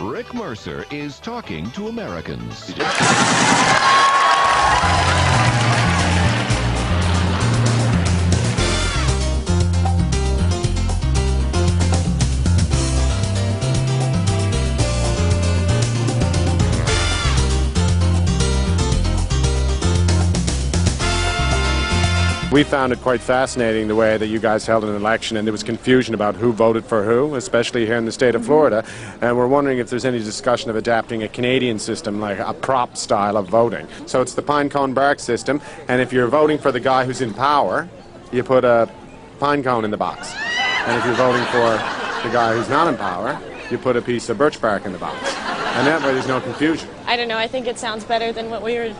Rick Mercer is talking to Americans. We found it quite fascinating the way that you guys held an election, and there was confusion about who voted for who, especially here in the state of Florida. And we're wondering if there's any discussion of adapting a Canadian system, like a prop style of voting. So it's the pine cone bark system, and if you're voting for the guy who's in power, you put a pine cone in the box. And if you're voting for the guy who's not in power, you put a piece of birch bark in the box. And that way there's no confusion. I don't know, I think it sounds better than what we were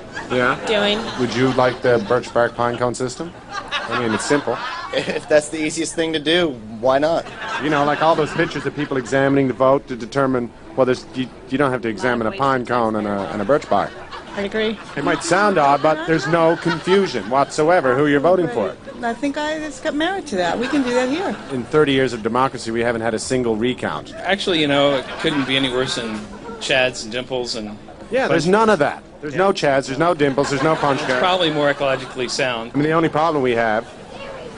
doing. Would you like the birch bark pine cone system? I mean, it's simple. If that's the easiest thing to do, why not? You know, like all those pictures of people examining the vote to determine, well, you don't have to examine a pine cone and a birch bark. I agree. It might sound odd, but there's no confusion whatsoever who you're voting for. I think it's got merit to that. We can do that here. In 30 years of democracy, we haven't had a single recount. Actually, you know, it couldn't be any worse than Chads and Dimples and... Yeah, there's none of that. There's no Chads, there's no Dimples, there's no punch cards. Probably more ecologically sound. I mean, the only problem we have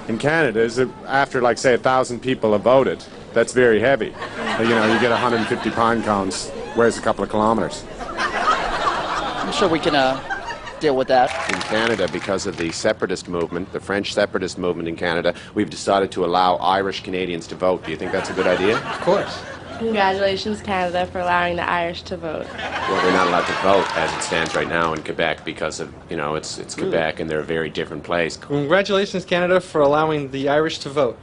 in Canada is that after, like, say, 1,000 people have voted, that's very heavy. You know, you get 150 pine cones, where's a couple of kilometers. I'm sure we can deal with that. In Canada, because of the separatist movement, the French separatist movement in Canada, we've decided to allow Irish Canadians to vote. Do you think that's a good idea? Of course. Congratulations, Canada, for allowing the Irish to vote. Well, they're not allowed to vote as it stands right now in Quebec because of, you know, it's Quebec and they're a very different place. Congratulations, Canada, for allowing the Irish to vote.